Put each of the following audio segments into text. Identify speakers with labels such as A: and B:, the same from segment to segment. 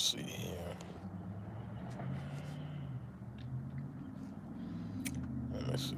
A: See here. Let me see.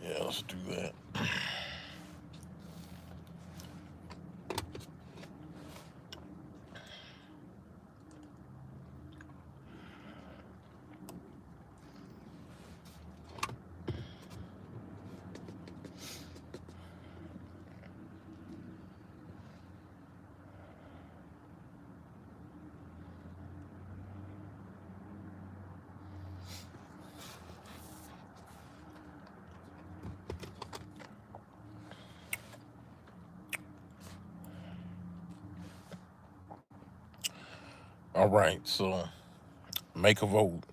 A: Yeah, let's do that. All right, so make a vote.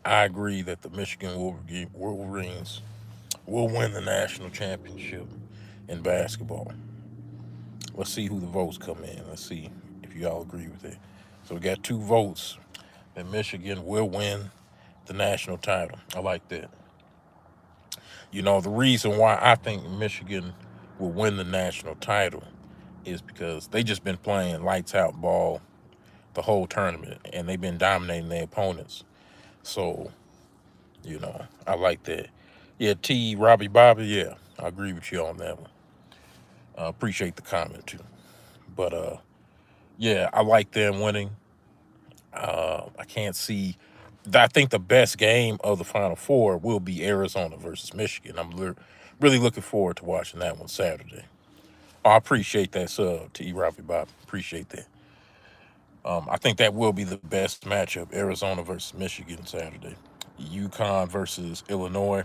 A: I agree that the Michigan Wolverines will win the national championship in basketball. Let's see who the votes come in. Let's see if y'all agree with it. So we got 2 votes that Michigan will win the national title. I like that. The reason why I think Michigan will win the national title is because they just been playing lights out ball the whole tournament and they've been dominating their opponents. So, I like that. Yeah, Robbie Bobby, yeah, I agree with you on that one. Appreciate the comment too. But yeah, I like them winning. I can't see. I think the best game of the Final Four will be Arizona versus Michigan. I'm really looking forward to watching that one Saturday. I appreciate that sub to Robbie Bob. Appreciate that. I think that will be the best matchup: Arizona versus Michigan Saturday. UConn versus Illinois.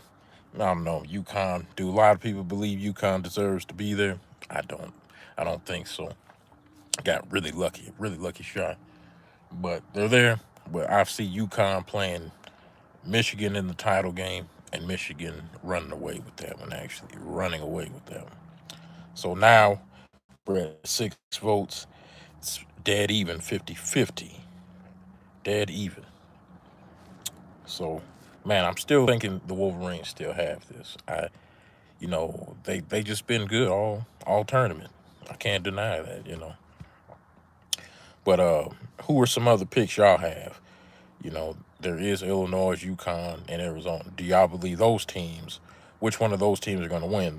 A: I don't know. UConn. Do a lot of people believe UConn deserves to be there? I don't. I don't think so. Got really lucky shot. But they're there. But I see UConn playing Michigan in the title game and Michigan running away with that one, actually. Running away with that one. So now we're at 6 votes. It's dead even, 50-50. Dead even. So, man, I'm still thinking the Wolverines still have this. They just been good all tournament. I can't deny that. But who are some other picks y'all have? There is Illinois, UConn, and Arizona. Do y'all believe those teams? Which one of those teams are going to win?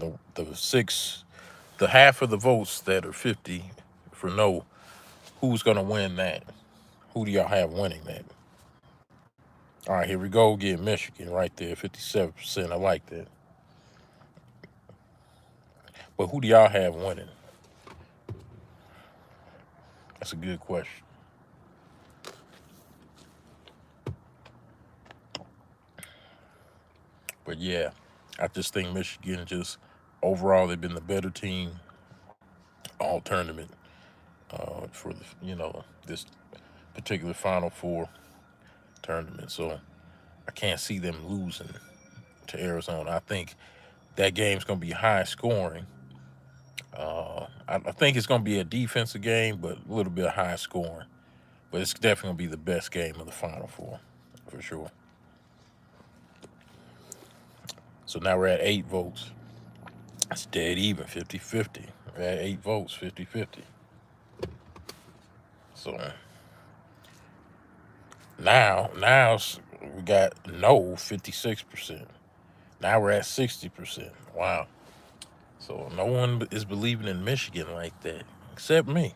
A: The half of the votes that are 50 for no. Who's going to win that? Who do y'all have winning that? All right, here we go. Get Michigan right there, 57%. I like that. But who do y'all have winning? That's a good question. But yeah, I just think Michigan just overall they've been the better team all tournament. for the this particular Final Four tournament. So I can't see them losing to Arizona. I think that game's going to be high scoring. I think it's going to be a defensive game, but a little bit high scoring. But it's definitely going to be the best game of the Final Four, for sure. So now we're at 8 votes. It's dead even, 50-50. We're at 8 votes, 50-50. So now we got no, 56%. Now we're at 60%. Wow. So no one is believing in Michigan like that, except me.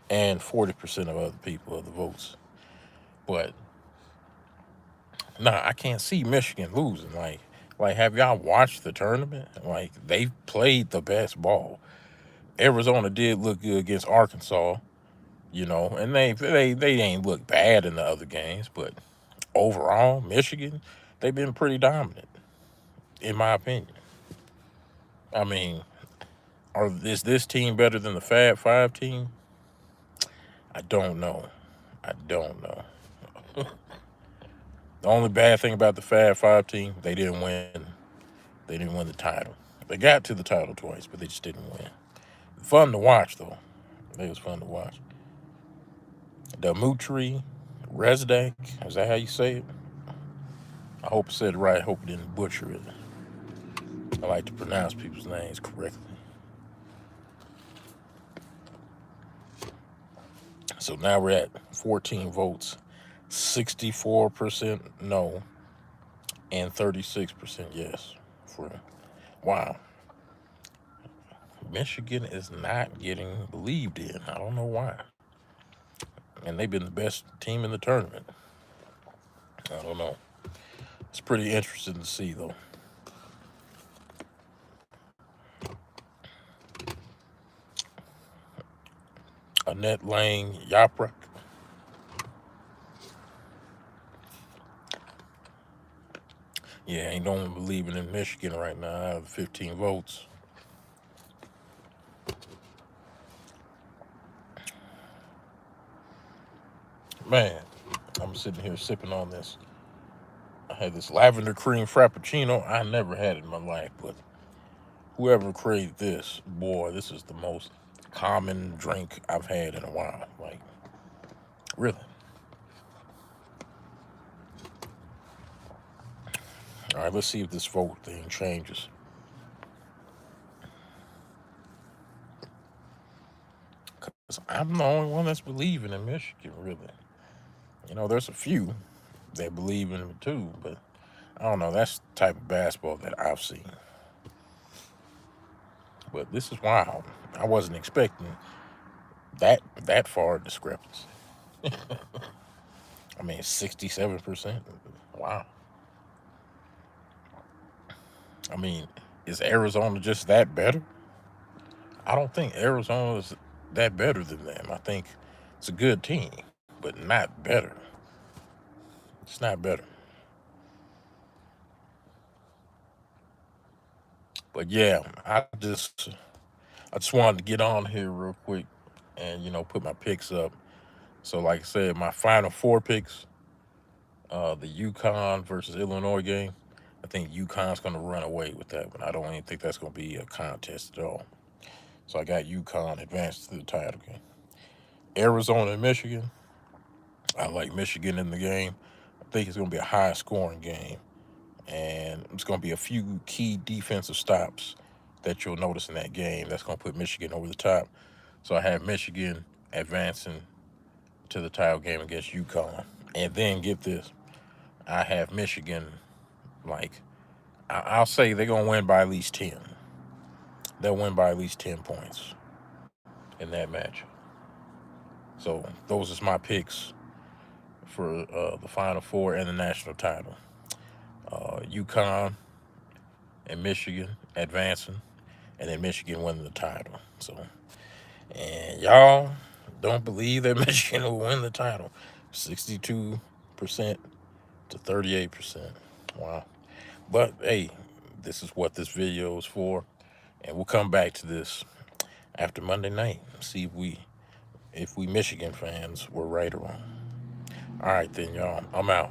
A: And 40% of other people of the votes. But I can't see Michigan losing. Like, have y'all watched the tournament? Like, they played the best ball. Arizona did look good against Arkansas, and they ain't look bad in the other games, but overall, Michigan, they've been pretty dominant, in my opinion. I mean, is this team better than the Fab Five team? I don't know. I don't know. The only bad thing about the Fab Five team, they didn't win. They didn't win the title. They got to the title twice, but they just didn't win. Fun to watch, though. It was fun to watch. Dmitry Rezdak, is that how you say it? I hope I said it right. I hope I didn't butcher it. I like to pronounce people's names correctly. So now we're at 14 votes, 64% no, and 36% yes. Wow. Michigan is not getting believed in. I don't know why. And they've been the best team in the tournament. I don't know. It's pretty interesting to see, though. Annette Lang Yaprak. Yeah, ain't no one believing in Michigan right now out of the 15 votes. Man, I'm sitting here sipping on this. I had this lavender cream frappuccino. I never had it in my life, but whoever created this, boy, this is the most common drink I've had in a while. Like, really. All right, let's see if this vote thing changes. Because I'm the only one that's believing in Michigan, really. There's a few that believe in it too, but I don't know. That's the type of basketball that I've seen. But this is wild. I wasn't expecting that far discrepancy. I mean, 67%. Wow. I mean, is Arizona just that better? I don't think Arizona is that better than them. I think it's a good team, but not better. It's not better. But yeah, I just wanted to get on here real quick and put my picks up. So like I said, my final 4 picks, the UConn versus Illinois game. I think UConn's going to run away with that one. I don't even think that's going to be a contest at all. So I got UConn advanced to the title game. Arizona and Michigan. I like Michigan in the game. I think it's going to be a high scoring game. And it's going to be a few key defensive stops that you'll notice in that game. That's going to put Michigan over the top. So I have Michigan advancing to the title game against UConn. And then get this, I have Michigan, like, I'll say they're going to win by at least 10. They'll win by at least 10 points in that match. So those are my picks for the Final Four and the national title. UConn and Michigan advancing, and then Michigan winning the title. So, and y'all don't believe that Michigan will win the title. 62% to 38%. Wow. But hey, this is what this video is for. And we'll come back to this after Monday night. See if we if we Michigan fans were right or wrong. All right, then, y'all. I'm out.